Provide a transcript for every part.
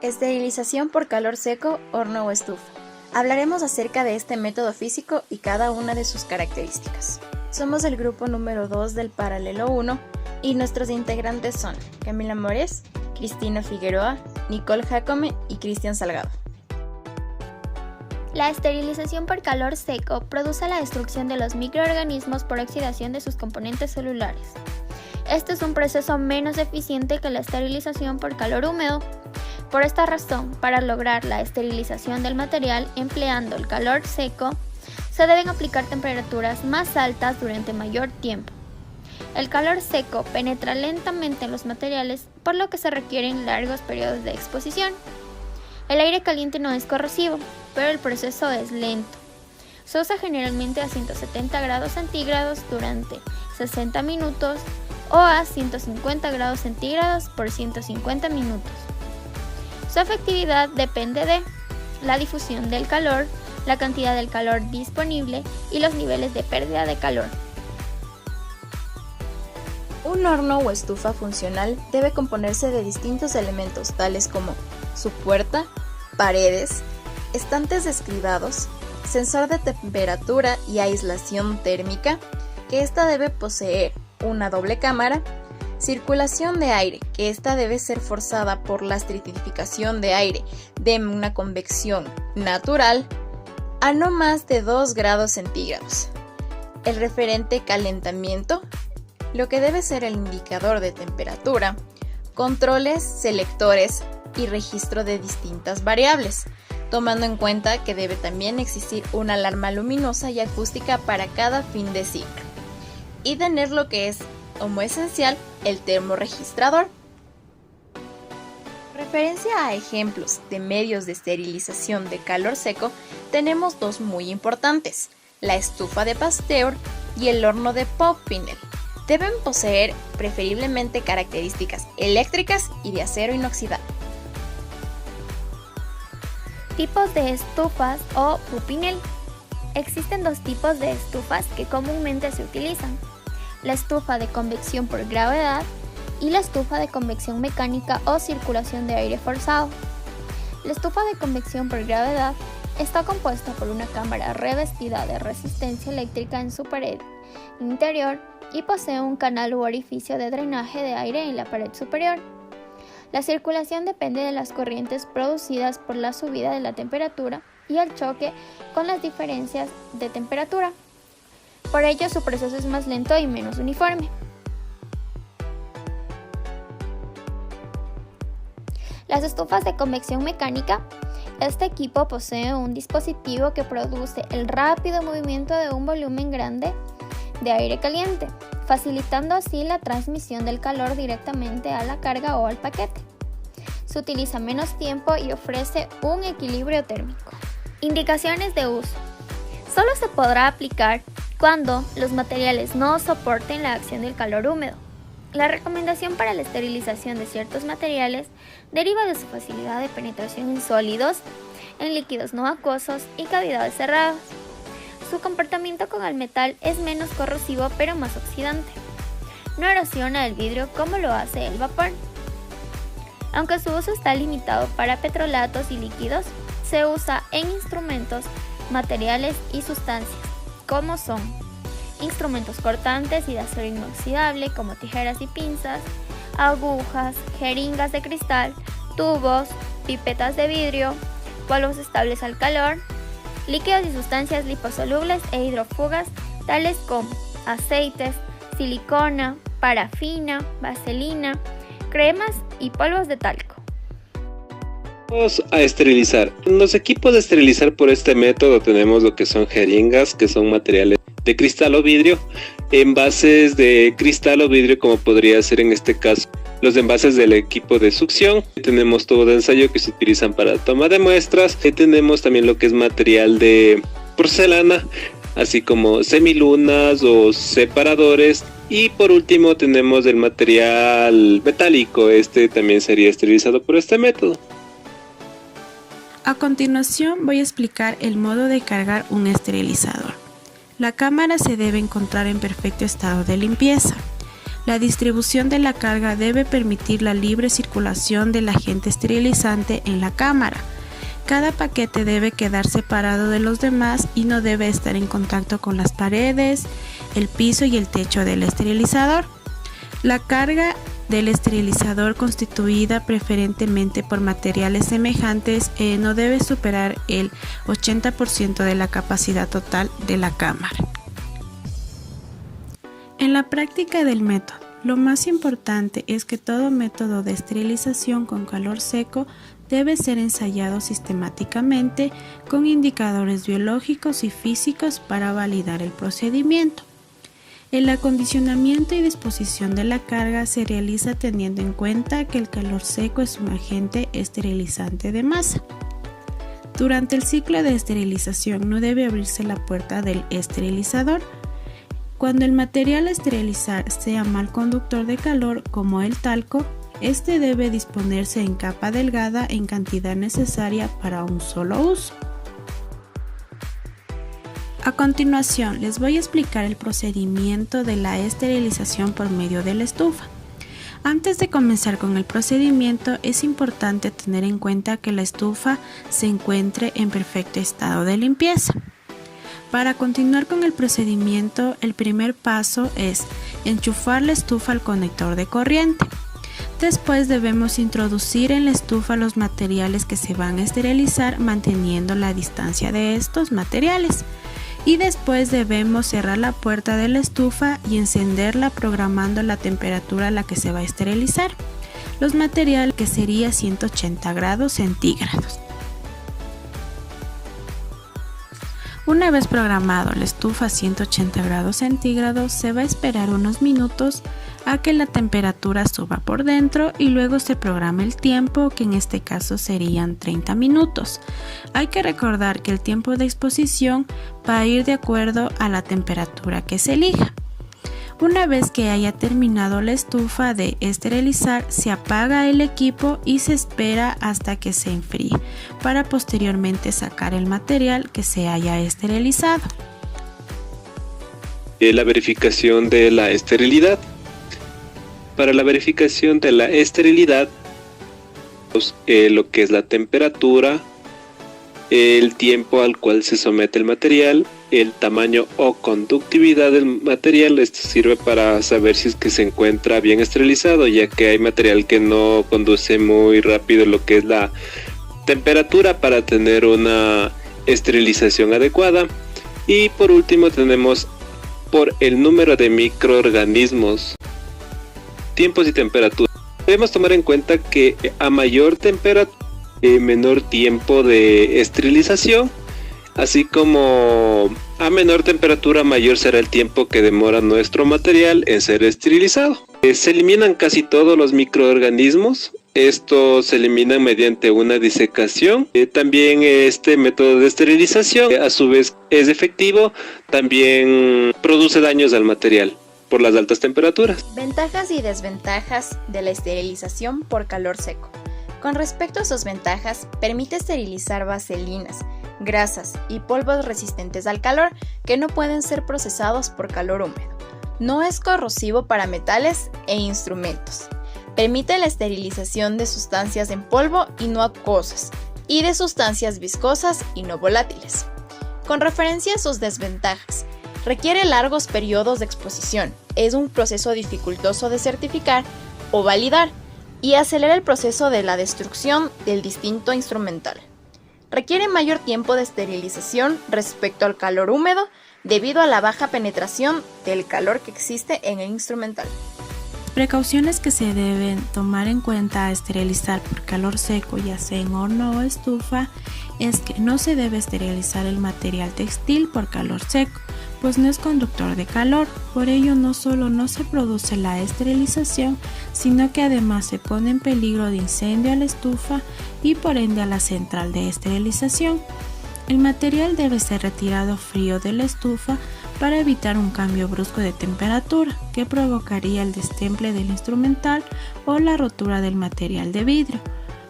Esterilización por calor seco, horno o estufa. Hablaremos acerca de este método físico y cada una de sus características. Somos el grupo número 2 del paralelo 1 y nuestros integrantes son Camila Mores, Cristina Figueroa, Nicole Jacome y Cristian Salgado. La esterilización por calor seco produce la destrucción de los microorganismos por oxidación de sus componentes celulares. Este es un proceso menos eficiente que la esterilización por calor húmedo. Por esta razón, para lograr la esterilización del material empleando el calor seco, se deben aplicar temperaturas más altas durante mayor tiempo. El calor seco penetra lentamente en los materiales, por lo que se requieren largos periodos de exposición. El aire caliente no es corrosivo, pero el proceso es lento. Se usa generalmente a 170 grados centígrados durante 60 minutos o a 150 grados centígrados por 150 minutos. Su efectividad depende de la difusión del calor, la cantidad del calor disponible y los niveles de pérdida de calor. Un horno o estufa funcional debe componerse de distintos elementos tales como su puerta, paredes, estantes escribados, sensor de temperatura y aislación térmica, que ésta debe poseer una doble cámara, circulación de aire, que ésta debe ser forzada por la estratificación de aire de una convección natural a no más de 2 grados centígrados. El referente calentamiento, lo que debe ser el indicador de temperatura, controles, selectores y registro de distintas variables, tomando en cuenta que debe también existir una alarma luminosa y acústica para cada fin de ciclo, y tener lo que es, como esencial, el termorregistrador. En referencia a ejemplos de medios de esterilización de calor seco, tenemos dos muy importantes, la estufa de Pasteur y el horno de Poppinel. Deben poseer preferiblemente características eléctricas y de acero inoxidable. Tipos de estufas o Poppinel. Existen dos tipos de estufas que comúnmente se utilizan: la estufa de convección por gravedad y la estufa de convección mecánica o circulación de aire forzado. La estufa de convección por gravedad está compuesta por una cámara revestida de resistencia eléctrica en su pared interior y posee un canal u orificio de drenaje de aire en la pared superior. La circulación depende de las corrientes producidas por la subida de la temperatura y el choque con las diferencias de temperatura. Por ello, su proceso es más lento y menos uniforme. Las estufas de convección mecánica. Este equipo posee un dispositivo que produce el rápido movimiento de un volumen grande de aire caliente, facilitando así la transmisión del calor directamente a la carga o al paquete. Se utiliza menos tiempo y ofrece un equilibrio térmico. Indicaciones de uso. Solo se podrá aplicar cuando los materiales no soporten la acción del calor húmedo. La recomendación para la esterilización de ciertos materiales deriva de su facilidad de penetración en sólidos, en líquidos no acuosos y cavidades cerradas. Su comportamiento con el metal es menos corrosivo pero más oxidante. No erosiona el vidrio como lo hace el vapor. Aunque su uso está limitado para petrolatos y líquidos, se usa en instrumentos, materiales y sustancias, como son instrumentos cortantes y de acero inoxidable como tijeras y pinzas, agujas, jeringas de cristal, tubos, pipetas de vidrio, polvos estables al calor, líquidos y sustancias liposolubles e hidrófugas tales como aceites, silicona, parafina, vaselina, cremas y polvos de talco. Vamos a esterilizar. En los equipos de esterilizar por este método tenemos lo que son jeringas, que son materiales de cristal o vidrio, envases de cristal o vidrio, como podría ser en este caso los envases del equipo de succión. Tenemos tubos de ensayo que se utilizan para toma de muestras. Tenemos también lo que es material de porcelana, así como semilunas o separadores. Y por último tenemos el material metálico. Este también sería esterilizado por este método. A continuación voy a explicar el modo de cargar un esterilizador. La cámara se debe encontrar en perfecto estado de limpieza. La distribución de la carga debe permitir la libre circulación del agente esterilizante en la cámara. Cada paquete debe quedar separado de los demás y no debe estar en contacto con las paredes, el piso y el techo del esterilizador. La carga del esterilizador, constituida preferentemente por materiales semejantes, no debe superar el 80% de la capacidad total de la cámara. En la práctica del método, lo más importante es que todo método de esterilización con calor seco debe ser ensayado sistemáticamente con indicadores biológicos y físicos para validar el procedimiento. El acondicionamiento y disposición de la carga se realiza teniendo en cuenta que el calor seco es un agente esterilizante de masa. Durante el ciclo de esterilización no debe abrirse la puerta del esterilizador. Cuando el material a esterilizar sea mal conductor de calor, como el talco, este debe disponerse en capa delgada en cantidad necesaria para un solo uso. A continuación, les voy a explicar el procedimiento de la esterilización por medio de la estufa. Antes de comenzar con el procedimiento, es importante tener en cuenta que la estufa se encuentre en perfecto estado de limpieza. Para continuar con el procedimiento, el primer paso es enchufar la estufa al conector de corriente. Después debemos introducir en la estufa los materiales que se van a esterilizar, manteniendo la distancia de estos materiales. Y después debemos cerrar la puerta de la estufa y encenderla, programando la temperatura a la que se va a esterilizar. Los materiales, que sería 180 grados centígrados. Una vez programado la estufa a 180 grados centígrados, se va a esperar unos minutos a que la temperatura suba por dentro y luego se programa el tiempo, que en este caso serían 30 minutos. Hay que recordar que el tiempo de exposición va a ir de acuerdo a la temperatura que se elija. Una vez que haya terminado la estufa de esterilizar, se apaga el equipo y se espera hasta que se enfríe, para posteriormente sacar el material que se haya esterilizado. La verificación de la esterilidad. Para la verificación de la esterilidad, lo que es la temperatura, el tiempo al cual se somete el material, el tamaño o conductividad del material. Esto sirve para saber si es que se encuentra bien esterilizado, ya que hay material que no conduce muy rápido lo que es la temperatura para tener una esterilización adecuada. Y por último tenemos por el número de microorganismos, tiempos y temperatura. Debemos tomar en cuenta que a mayor temperatura, menor tiempo de esterilización, así como a menor temperatura, mayor será el tiempo que demora nuestro material en ser esterilizado. Se eliminan casi todos los microorganismos. Estos se eliminan mediante una disecación. También este método de esterilización, a su vez, es efectivo. También produce daños al material por las altas temperaturas. Ventajas y desventajas de la esterilización por calor seco. Con respecto a sus ventajas, permite esterilizar vaselinas, grasas y polvos resistentes al calor que no pueden ser procesados por calor húmedo. No es corrosivo para metales e instrumentos. Permite la esterilización de sustancias en polvo y no acuosas, y de sustancias viscosas y no volátiles. Con referencia a sus desventajas, requiere largos periodos de exposición, es un proceso dificultoso de certificar o validar, y acelera el proceso de la destrucción del distinto instrumental. Requiere mayor tiempo de esterilización respecto al calor húmedo debido a la baja penetración del calor que existe en el instrumental. Precauciones que se deben tomar en cuenta a esterilizar por calor seco, ya sea en horno o estufa, es que no se debe esterilizar el material textil por calor seco, pues no es conductor de calor. Por ello, no solo no se produce la esterilización, sino que además se pone en peligro de incendio a la estufa y por ende a la central de esterilización. El material debe ser retirado frío de la estufa para evitar un cambio brusco de temperatura que provocaría el destemple del instrumental o la rotura del material de vidrio.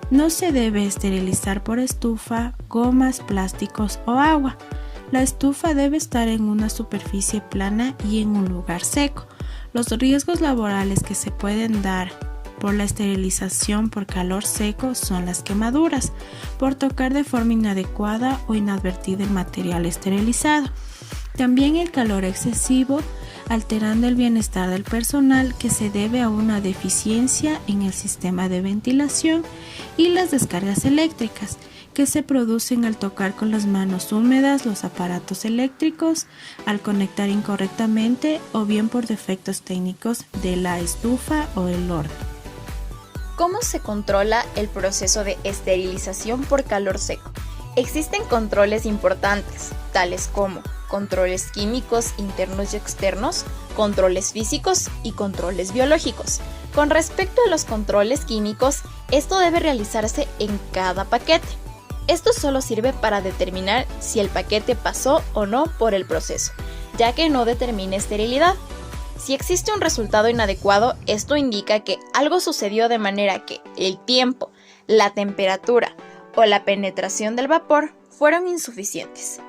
No se debe esterilizar por estufa, gomas, plásticos o agua. La estufa debe estar en una superficie plana y en un lugar seco. Los riesgos laborales que se pueden dar por la esterilización por calor seco son las quemaduras, por tocar de forma inadecuada o inadvertida el material esterilizado. También el calor excesivo, alterando el bienestar del personal, que se debe a una deficiencia en el sistema de ventilación, y las descargas eléctricas, que se producen al tocar con las manos húmedas los aparatos eléctricos, al conectar incorrectamente o bien por defectos técnicos de la estufa o el horno. ¿Cómo se controla el proceso de esterilización por calor seco? Existen controles importantes, tales como controles químicos internos y externos, controles físicos y controles biológicos. Con respecto a los controles químicos, esto debe realizarse en cada paquete. Esto solo sirve para determinar si el paquete pasó o no por el proceso, ya que no determina esterilidad. Si existe un resultado inadecuado, esto indica que algo sucedió de manera que el tiempo, la temperatura o la penetración del vapor fueron insuficientes.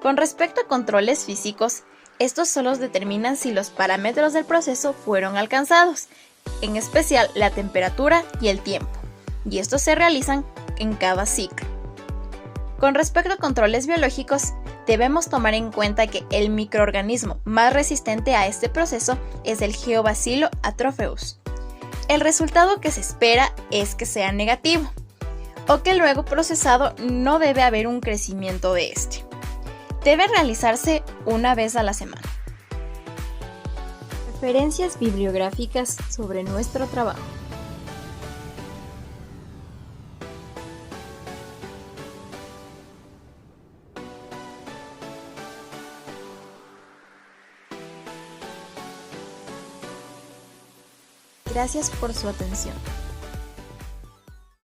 Con respecto a controles físicos, estos solo determinan si los parámetros del proceso fueron alcanzados, en especial la temperatura y el tiempo, y estos se realizan en cada ciclo. Con respecto a controles biológicos, debemos tomar en cuenta que el microorganismo más resistente a este proceso es el Geobacilo atropheus. El resultado que se espera es que sea negativo, o que luego procesado no debe haber un crecimiento de este. Debe realizarse una vez a la semana. Referencias bibliográficas sobre nuestro trabajo. Gracias por su atención.